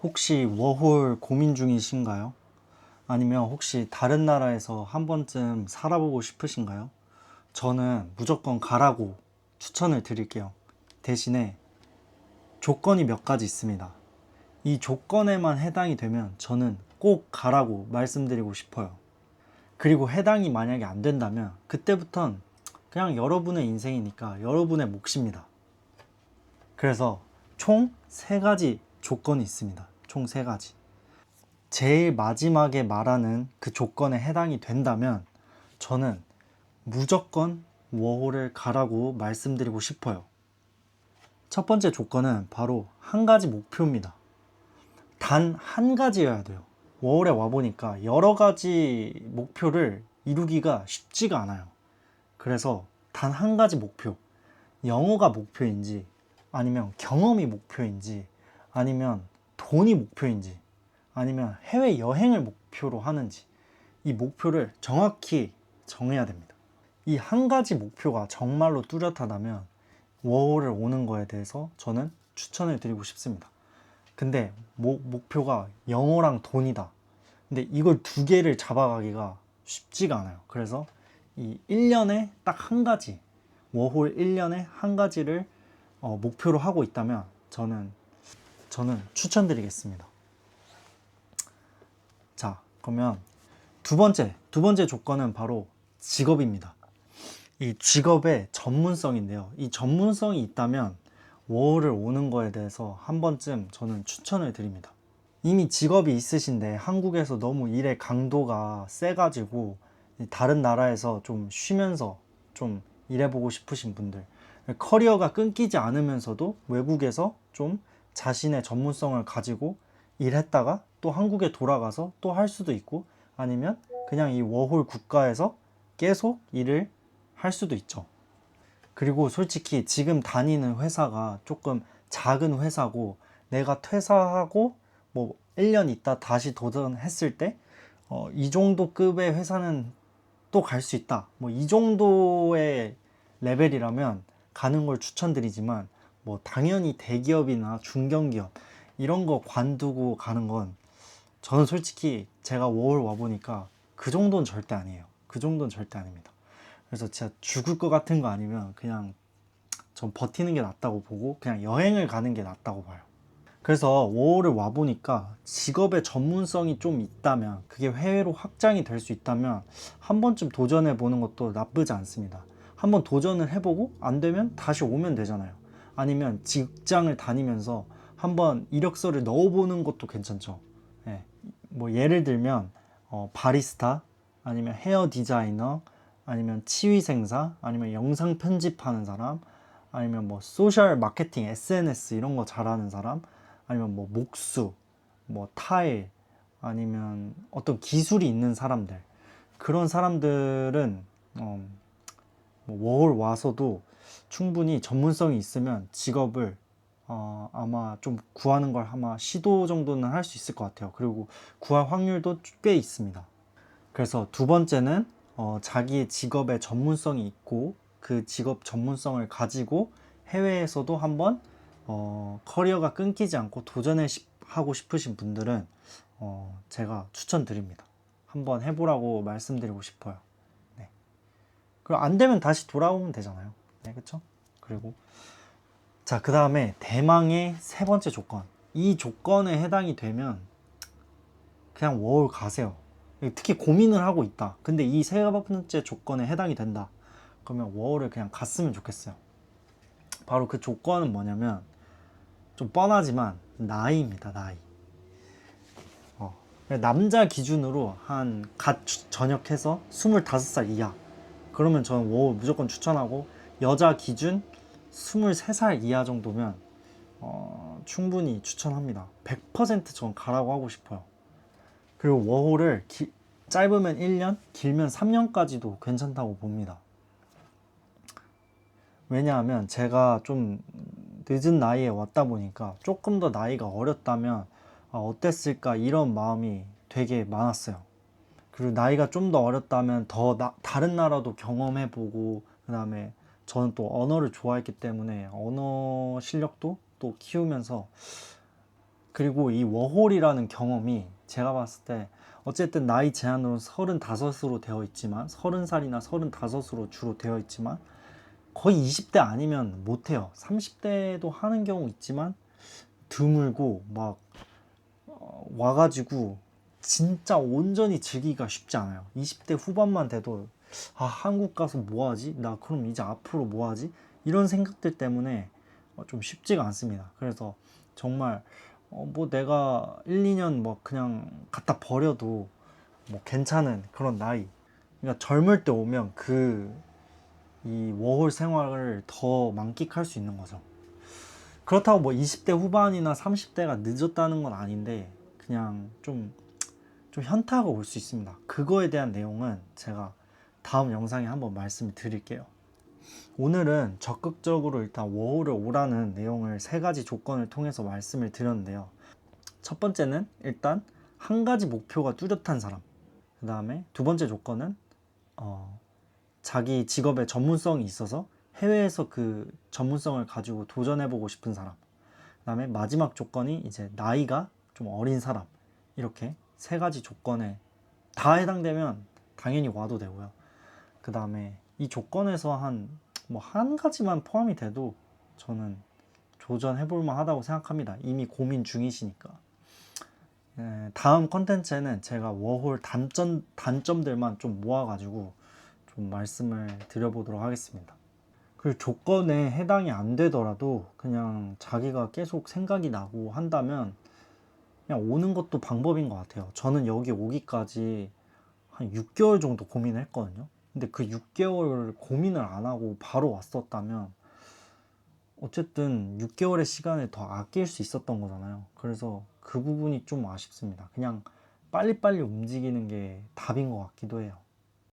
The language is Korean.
혹시 워홀 고민 중이신가요? 아니면 혹시 다른 나라에서 한 번쯤 살아보고 싶으신가요? 저는 무조건 가라고 추천을 드릴게요. 대신에 조건이 몇 가지 있습니다. 이 조건에만 해당이 되면 저는 꼭 가라고 말씀드리고 싶어요. 그리고 해당이 만약에 안 된다면 그때부턴 그냥 여러분의 인생이니까 여러분의 몫입니다. 그래서 총 3가지 조건이 있습니다. 총 3가지. 제일 마지막에 말하는 그 조건에 해당이 된다면 저는 무조건 워홀을 가라고 말씀드리고 싶어요. 첫 번째 조건은 바로 한 가지 목표입니다. 단 한 가지여야 돼요. 워홀에 와보니까 여러 가지 목표를 이루기가 쉽지가 않아요. 그래서 단 한 가지 목표. 영어가 목표인지, 아니면 경험이 목표인지, 아니면 돈이 목표인지, 아니면 해외여행을 목표로 하는지, 이 목표를 정확히 정해야 됩니다. 이 한 가지 목표가 정말로 뚜렷하다면 워홀을 오는 거에 대해서 저는 추천을 드리고 싶습니다. 근데 목표가 영어랑 돈이다. 근데 이걸 2개를 잡아가기가 쉽지가 않아요. 그래서 이 1년에 딱 한 가지, 워홀 1년에 한 가지를 목표로 하고 있다면 저는 추천드리겠습니다. 자, 그러면 두 번째 조건은 바로 직업입니다. 이 직업의 전문성인데요. 이 전문성이 있다면 워홀을 오는 거에 대해서 한 번쯤 저는 추천을 드립니다. 이미 직업이 있으신데 한국에서 너무 일의 강도가 세가지고 다른 나라에서 좀 쉬면서 좀 일해보고 싶으신 분들, 커리어가 끊기지 않으면서도 외국에서 좀 자신의 전문성을 가지고 일했다가 또 한국에 돌아가서 또 할 수도 있고, 아니면 그냥 이 워홀 국가에서 계속 일을 할 수도 있죠. 그리고 솔직히 지금 다니는 회사가 조금 작은 회사고, 내가 퇴사하고 뭐 1년 있다 다시 도전했을 때 이 정도 급의 회사는 또 갈 수 있다, 뭐 이 정도의 레벨이라면 가는 걸 추천드리지만, 뭐 당연히 대기업이나 중견기업 이런 거 관두고 가는 건, 저는 솔직히 제가 워홀 와보니까 그 정도는 절대 아니에요. 그 정도는 절대 아닙니다. 그래서 진짜 죽을 것 같은 거 아니면 그냥 전 버티는 게 낫다고 보고 그냥 여행을 가는 게 낫다고 봐요. 그래서 워홀을 와보니까 직업의 전문성이 좀 있다면, 그게 해외로 확장이 될 수 있다면 한 번쯤 도전해 보는 것도 나쁘지 않습니다. 한번 도전을 해보고 안 되면 다시 오면 되잖아요. 아니면 직장을 다니면서 한번 이력서를 넣어보는 것도 괜찮죠. 예. 뭐 예를 들면 바리스타, 아니면 헤어 디자이너, 아니면 치위생사, 아니면 영상 편집하는 사람, 아니면 뭐 소셜 마케팅, SNS 이런 거 잘하는 사람, 아니면 뭐 목수, 뭐 타일, 아니면 어떤 기술이 있는 사람들, 그런 사람들은 뭐 워홀 와서도 충분히 전문성이 있으면 직업을 아마 좀 구하는 걸 아마 시도 정도는 할 수 있을 것 같아요. 그리고 구할 확률도 꽤 있습니다. 그래서 두 번째는 자기의 직업에 전문성이 있고 그 직업 전문성을 가지고 해외에서도 한번 커리어가 끊기지 않고 하고 싶으신 분들은 제가 추천드립니다. 한번 해보라고 말씀드리고 싶어요. 네. 그리고 안 되면 다시 돌아오면 되잖아요. 네, 그렇죠? 그리고 자, 그 다음에 대망의 3번째 조건. 이 조건에 해당이 되면 그냥 워홀 가세요. 특히 고민을 하고 있다. 근데 이 3번째 조건에 해당이 된다. 그러면 워홀을 그냥 갔으면 좋겠어요. 바로 그 조건은 뭐냐면, 좀 뻔하지만 나이입니다. 나이. 남자 기준으로 한 갓 전역해서 25살 이하, 그러면 저는 워홀 무조건 추천하고, 여자 기준 23살 이하 정도면 충분히 추천합니다. 100%전 가라고 하고 싶어요. 그리고 워홀을 짧으면 1년, 길면 3년까지도 괜찮다고 봅니다. 왜냐하면 제가 좀 늦은 나이에 왔다 보니까 조금 더 나이가 어렸다면 어땠을까 이런 마음이 되게 많았어요. 그리고 나이가 좀 더 어렸다면 다른 나라도 경험해보고, 그 다음에 저는 또 언어를 좋아했기 때문에 언어 실력도 또 키우면서 그리고 이 워홀이라는 경험이 제가 봤을 때 어쨌든 나이 제한으로 35으로 되어 있지만 30살이나 35으로 주로 되어 있지만 거의 20대 아니면 못해요. 30대도 하는 경우 있지만 드물고 막 와가지고 진짜 온전히 즐기기가 쉽지 않아요. 20대 후반만 돼도 아 한국 가서 뭐 하지? 나 그럼 이제 앞으로 뭐 하지? 이런 생각들 때문에 좀 쉽지가 않습니다. 그래서 정말 뭐 내가 1, 2년 뭐 그냥 갖다 버려도 뭐 괜찮은 그런 나이. 그러니까 젊을 때 오면 이 워홀 생활을 더 만끽할 수 있는 거죠. 그렇다고 뭐 20대 후반이나 30대가 늦었다는 건 아닌데 그냥 좀 현타가 올 수 있습니다. 그거에 대한 내용은 제가 다음 영상에 한번 말씀을 드릴게요. 오늘은 적극적으로 일단 워홀을 오라는 내용을 세 가지 조건을 통해서 말씀을 드렸는데요. 첫 번째는 일단 한 가지 목표가 뚜렷한 사람. 그 다음에 두 번째 조건은 자기 직업의 전문성이 있어서 해외에서 그 전문성을 가지고 도전해보고 싶은 사람. 그 다음에 마지막 조건이 이제 나이가 좀 어린 사람. 이렇게 세 가지 조건에 다 해당되면 당연히 와도 되고요. 그 다음에 이 조건에서 한 가지만 포함이 돼도 저는 도전해볼 만하다고 생각합니다. 이미 고민 중이시니까. 다음 컨텐츠에는 제가 워홀 단점들만 좀 모아가지고 좀 말씀을 드려보도록 하겠습니다. 그 조건에 해당이 안 되더라도 그냥 자기가 계속 생각이 나고 한다면 그냥 오는 것도 방법인 것 같아요. 저는 여기 오기까지 한 6개월 정도 고민을 했거든요. 근데 그 6개월 고민을 안 하고 바로 왔었다면 어쨌든 6개월의 시간을 더 아낄 수 있었던 거잖아요. 그래서 그 부분이 좀 아쉽습니다. 그냥 빨리빨리 움직이는 게 답인 것 같기도 해요.